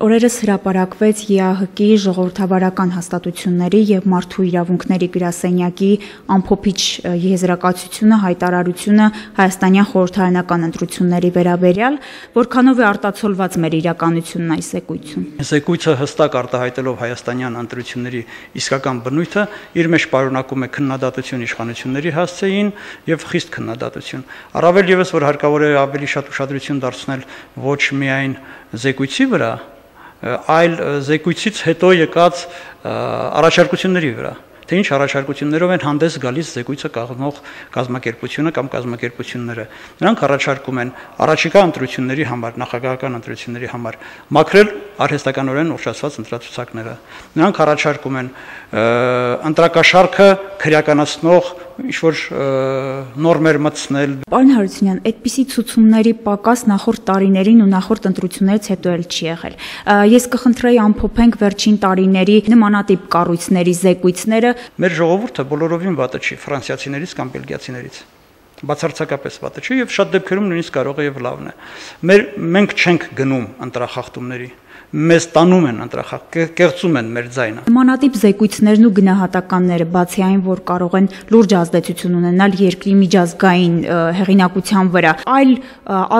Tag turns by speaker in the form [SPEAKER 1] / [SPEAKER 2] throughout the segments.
[SPEAKER 1] Օրերս հրապարակվեց ԵԱՀԿ-ի ժողովրդավարական հաստատությունների եւ մարդու իրավունքների գրասենյակի ամփոփիչ եզրակացությունը, հայտարարությունը հայաստանյան խորհրդարանական ընտրությունների վերաբերյալ, որքանով է արտացոլված մեր իրականությունն այս զեկույցում։
[SPEAKER 2] Զեկույցը հստակ արտահայտելով հայաստանյան ընտրությունների իսկական բնույթը, իր մեջ պարունակում է քննադատություն իշխանությունների հասցեին եւ խիստ քննադատություն։ Առավել եւս, որ հարկավոր է ավելի շատ ուշադրություն դարձնել ոչ միայն զեկույցի վրա, այլ զեկույցից հետո եկած առաջարկությունների վրա, թե ինչ առաջարկություններով են հանդես գալիս զեկույցը կազմող կազմակերպությունը կամ կազմակերպությունները։ Նրանք առաջարկում են առաջիկա ընտրությունների համար, նախագահական ընտրությունների համար մաքրել արհեստականորեն ուռճացված ընտրացուցակները։ Նրանք առաջարկում են ընտրակաշառքը քրեականացնող ինչ-որ նորմեր մտցնել։
[SPEAKER 1] Պարոն Հարությունյան, այդպիսի ցուցումների պակաս նախորդ տարիներին ու նախորդ ընտրություններից հետո էլ չի եղել։ Ես կխնդրեի ամփոփենք վերջին տարիների նմանատիպ կառույցների զեկույցները։
[SPEAKER 2] Մեր ժողովուրդը բոլորովին վատը չի, ֆրանսիացիներից կամ բելգիացիներից։ Բացարձակապես վատը չի եւ շատ դեպքերում նույնիսկ կարող է եւ լավն է։ Մենք չենք գնում ընտրախախտումների, մեզ տանում են ընտրախախտ, կեղծում են մեր ձայնը։
[SPEAKER 1] Նմանատիպ զեկույցներն ու գնահատականները, բացի այն, որ կարող են լուրջ ազդեցություն ունենալ երկրի միջազգային հեղինակության վրա, այլ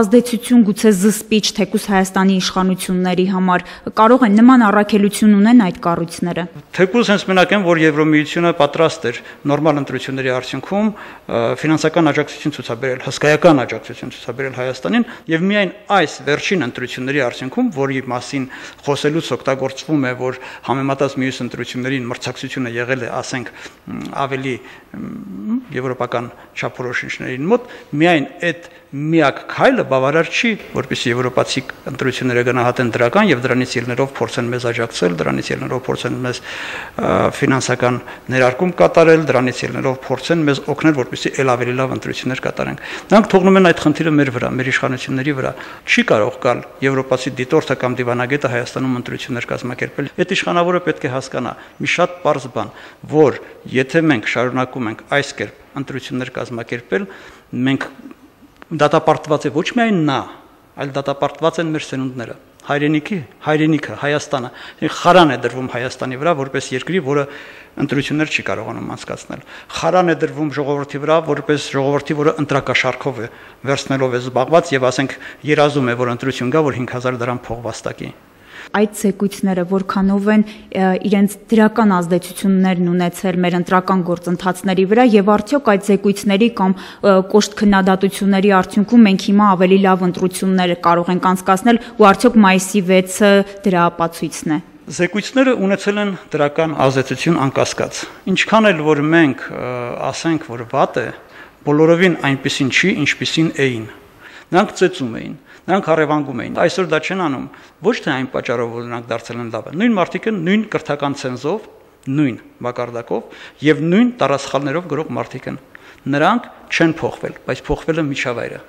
[SPEAKER 1] ազդեցություն գուցե զսպիչ թեկուզ Հայաստանի իշխանությունների համար, կարող են նման առաքելություն ունեն այդ կառույցները։
[SPEAKER 2] Թեկուզ հենց մենակ են, որ Եվրոմիությունը պատրաստ էր նորմալ ընտրությունների արդյունքում ֆինանսական աջակցություն ցուցաբերել, հսկայական աջակցություն ցուցաբերել Հայաստանին եւ միայն այս վերջին ընտրությունների արդյունքում, որի մասին խոսելուց օգտագործվում է, որ համեմատած մյուս ընտրություններին մրցակցությունը եղել է, ասենք, ավելի եվրոպական չափորոշիչներին մոտ, միայն այդ միակ քայլը բավարար չի, որպեսզի եվրոպացի ընտրությունները գնահատեն դրական եւ դրանից ելնելով փորձեն մեզ աջակցել, դրանից ելնելով փորձեն մեզ ֆինանսական ներարկում կատարել, դրանից ելնելով փորձեն մեզ օգնել, որպեսզի ել ավելի լավ ընտրություններ կատարենք։ Նրանք թողնում են այդ խնդիրը մեր վրա, մեր իշխանությունների վրա։ Չի կարող գալ եվրոպացի դիտորդը կամ դիվանագետը Հայաստանում ընտրություններ կազմակերպել։ Այդ իշխանավորը պետք է հասկանա մի շատ պարզ բան, որ եթե մենք շարունակում ենք այս կերպ ընտրություններ կազմակերպել, մենք դատապարտված է ոչ միայն նա, այլ դատապարտված են մեր սերունդները, հայրենիքը, Հայաստանը, խարան է դրվում Հայաստանի վրա, որպես երկրի, որը ընտրություններ չի կարողանում անցկացնել, խարան է դրվում ժողովրդի վրա, որպես ժողովրդի, որը ընտրակաշառքով է վերցնելով է զբաղված եւ ասենք երազում է, որ ընտրություն գա, որ 5000 դրամ փող վաստակի։
[SPEAKER 1] Այդ զեկույցները որքանով են իրենց դրական ազդեցություններն ունեցել մեր ընտրական գործընթացների վրա եւ արդյոք այդ զեկույցների կամ կոշտ քննադատությունների արդյունքում մենք հիմա ավելի լավ ընտրություններ կարող ենք անցկացնել ու արդյոք մայիսի 6-ը դրա ապացույցն է։
[SPEAKER 2] Զեկույցները ունեցել են դրական ազդեցություն անկասկած։ Ինչքան էլ որ մենք ասենք, որ վատ է, բոլորովին այնպեսին չի, ինչպեսին էին։ Նրանք ծեծում էին, նրանք հարևանգում էին։ Այսօր դա չեն անում ոչ թե այն պատճառով, որ նրանք դարձել են լավը։ Նույն մարդիկը նույն կրթական ցենզով, նույն մակարդակով եւ նույն տարածքներով գրող մարդիկ են։ Նրանք չեն փոխվել, բայց փոխվել է միջավայրը։